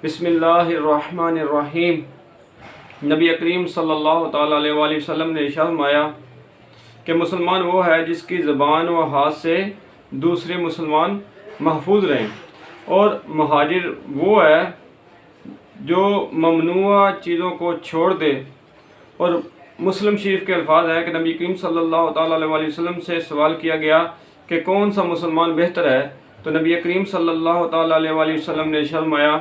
بسم اللہ الرحمن الرحیم۔ نبی کریم صلی اللہ تعالیٰ علیہ وآلہ وسلم نے ارشاد فرمایا کہ مسلمان وہ ہے جس کی زبان و ہاتھ سے دوسرے مسلمان محفوظ رہیں، اور مہاجر وہ ہے جو ممنوع چیزوں کو چھوڑ دے۔ اور مسلم شریف کے الفاظ ہیں کہ نبی کریم صلی اللہ تعالیٰ علیہ وآلہ وسلم سے سوال کیا گیا کہ کون سا مسلمان بہتر ہے، تو نبی کریم صلی اللہ تعالیٰ علیہ وآلہ وسلم نے ارشاد فرمایا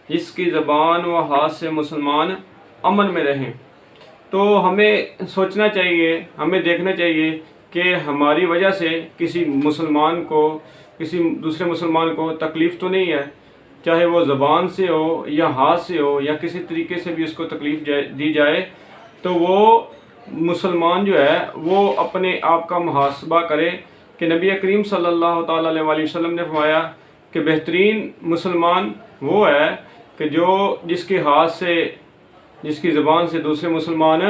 جس کی زبان و ہاتھ سے مسلمان امن میں رہیں۔ تو ہمیں سوچنا چاہیے، ہمیں دیکھنا چاہیے کہ ہماری وجہ سے کسی مسلمان کو، کسی دوسرے مسلمان کو تکلیف تو نہیں ہے، چاہے وہ زبان سے ہو یا ہاتھ سے ہو یا کسی طریقے سے بھی اس کو تکلیف دی جائے، تو وہ مسلمان جو ہے وہ اپنے آپ کا محاسبہ کرے کہ نبی کریم صلی اللہ تعالیٰ علیہ وآلہ وسلم نے فرمایا کہ بہترین مسلمان وہ ہے کہ جس کے ہاتھ سے، جس کی زبان سے دوسرے مسلمان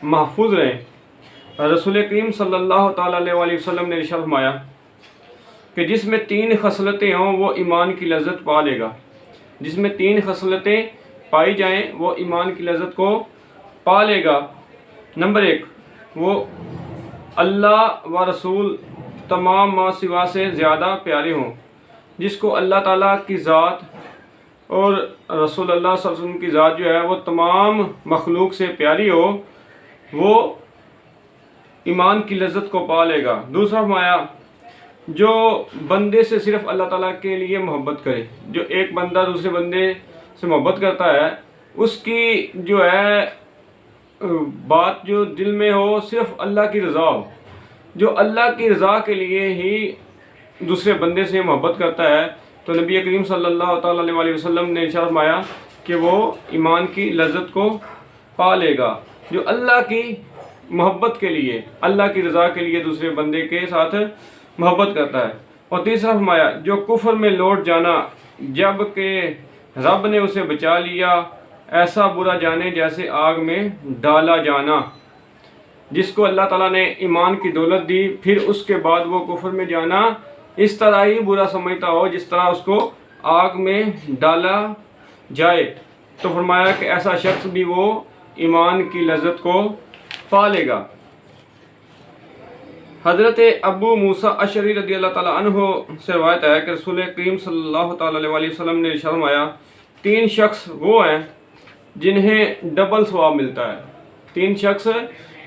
محفوظ رہیں۔ رسول کریم صلی اللہ تعالیٰ علیہ وآلہ وسلم نے ارشاد فرمایا کہ جس میں 3 خصلتیں ہوں وہ ایمان کی لذت پا لے گا۔ جس میں 3 خصلتیں پائی جائیں وہ ایمان کی لذت کو پا لے گا۔ نمبر 1، وہ اللہ و رسول تمام ما سوا سے زیادہ پیارے ہوں۔ جس کو اللہ تعالیٰ کی ذات اور رسول اللہ صلی اللہ علیہ وسلم کی ذات جو ہے وہ تمام مخلوق سے پیاری ہو، وہ ایمان کی لذت کو پا لے گا۔ دوسرا فرمایا جو بندے سے صرف اللہ تعالیٰ کے لیے محبت کرے، جو ایک بندہ دوسرے بندے سے محبت کرتا ہے، اس کی جو ہے بات جو دل میں ہو صرف اللہ کی رضا ہو، جو اللہ کی رضا کے لیے ہی دوسرے بندے سے محبت کرتا ہے، تو نبی کریم صلی اللہ تعالیٰ علیہ وآلہ وسلم نے ارشاد فرمایا کہ وہ ایمان کی لذت کو پا لے گا۔ جو اللہ کی محبت کے لیے، اللہ کی رضا کے لیے دوسرے بندے کے ساتھ محبت کرتا ہے۔ اور تیسرا فرمایا جو کفر میں لوٹ جانا جب کہ رب نے اسے بچا لیا، ایسا برا جانے جیسے آگ میں ڈالا جانا۔ جس کو اللہ تعالیٰ نے ایمان کی دولت دی، پھر اس کے بعد وہ کفر میں جانا اس طرح ہی برا سمجھتا ہو جس طرح اس کو آگ میں ڈالا جائے، تو فرمایا کہ ایسا شخص بھی وہ ایمان کی لذت کو پا لے گا۔ حضرت ابو موسیٰ اشعری رضی اللہ تعالیٰ عنہ سے روایت ہے کہ رسول کریم صلی اللہ تعالیٰ علیہ وآلہ وسلم نے ارشاد فرمایا 3 شخص وہ ہیں جنہیں ڈبل ثواب ملتا ہے۔ 3 شخص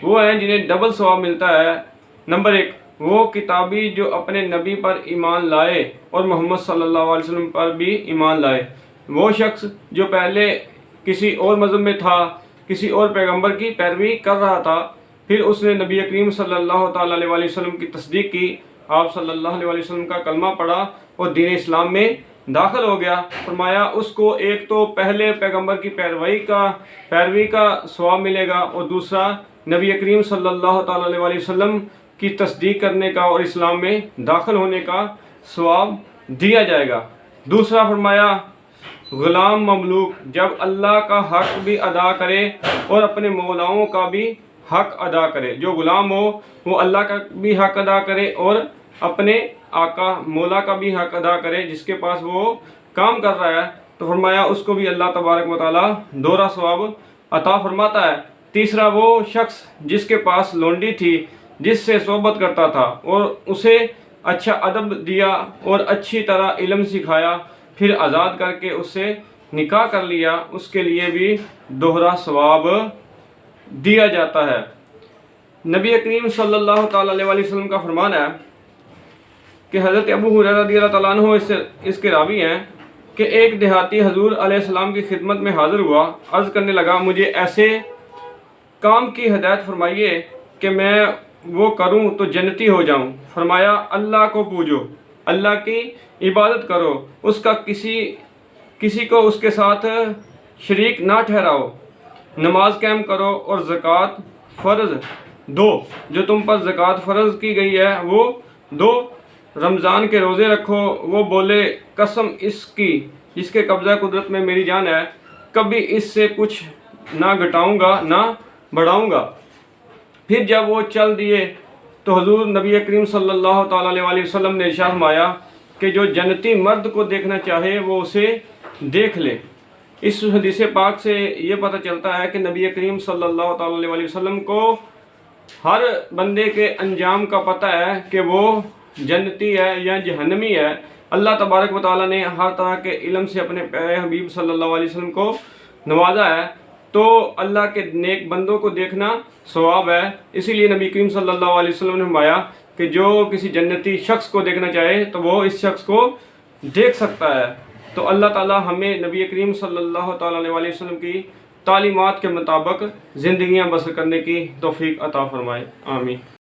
وہ ہیں جنہیں ڈبل ثواب ملتا ہے۔ نمبر 1، وہ کتابی جو اپنے نبی پر ایمان لائے اور محمد صلی اللہ علیہ وسلم پر بھی ایمان لائے۔ وہ شخص جو پہلے کسی اور مذہب میں تھا، کسی اور پیغمبر کی پیروی کر رہا تھا، پھر اس نے نبی کریم صلی اللہ تعالیٰ علیہ وآلہ وسلم کی تصدیق کی، آپ صلی اللہ علیہ وآلہ وسلم کا کلمہ پڑھا اور دین اسلام میں داخل ہو گیا۔ فرمایا اس کو ایک تو پہلے پیغمبر کی پیروی کا ثواب ملے گا، اور دوسرا نبی کریم صلی اللہ تعالیٰ علیہ وآلہ وسلم کی تصدیق کرنے کا اور اسلام میں داخل ہونے کا ثواب دیا جائے گا۔ دوسرا فرمایا غلام مملوک جب اللہ کا حق بھی ادا کرے اور اپنے مولاؤں کا بھی حق ادا کرے، جو غلام ہو وہ اللہ کا بھی حق ادا کرے اور اپنے آقا مولا کا بھی حق ادا کرے جس کے پاس وہ کام کر رہا ہے، تو فرمایا اس کو بھی اللہ تبارک و تعالیٰ دوہرا ثواب عطا فرماتا ہے۔ تیسرا وہ شخص جس کے پاس لونڈی تھی، جس سے صحبت کرتا تھا اور اسے اچھا ادب دیا اور اچھی طرح علم سکھایا، پھر آزاد کر کے اس سے نکاح کر لیا، اس کے لیے بھی دوہرا ثواب دیا جاتا ہے۔ نبی کریم صلی اللہ تعالیٰ علیہ وآلہ وسلم کا فرمان ہے کہ حضرت ابو ہریرہ رضی اللہ تعالیٰ عنہ اس کے راوی ہیں کہ ایک دیہاتی حضور علیہ السلام کی خدمت میں حاضر ہوا، عرض کرنے لگا مجھے ایسے کام کی ہدایت فرمائیے کہ میں وہ کروں تو جنتی ہو جاؤں۔ فرمایا اللہ کو پوجو، اللہ کی عبادت کرو، اس کا کسی کو اس کے ساتھ شریک نہ ٹھہراؤ، نماز قائم کرو اور زکوٰۃ فرض دو، جو تم پر زکوٰۃ فرض کی گئی ہے وہ دو، رمضان کے روزے رکھو۔ وہ بولے قسم اس کی جس کے قبضہ قدرت میں میری جان ہے، کبھی اس سے کچھ نہ گھٹاؤں گا نہ بڑھاؤں گا۔ پھر جب وہ چل دیے تو حضور نبی کریم صلی اللہ تعالیٰ علیہ وآلہ وسلم نے ارشاد فرمایا کہ جو جنتی مرد کو دیکھنا چاہے وہ اسے دیکھ لے۔ اس حدیث پاک سے یہ پتہ چلتا ہے کہ نبی کریم صلی اللہ تعالیٰ علیہ وسلم کو ہر بندے کے انجام کا پتہ ہے کہ وہ جنتی ہے یا جہنمی ہے۔ اللہ تبارک و تعالیٰ نے ہر طرح کے علم سے اپنے پیارے حبیب صلی اللہ علیہ وسلم کو نوازا ہے، تو اللہ کے نیک بندوں کو دیکھنا ثواب ہے۔ اسی لیے نبی کریم صلی اللہ علیہ وسلم نے فرمایا کہ جو کسی جنتی شخص کو دیکھنا چاہے تو وہ اس شخص کو دیکھ سکتا ہے۔ تو اللہ تعالیٰ ہمیں نبی کریم صلی اللہ تعالیٰ علیہ وسلم کی تعلیمات کے مطابق زندگیاں بسر کرنے کی توفیق عطا فرمائے، آمین۔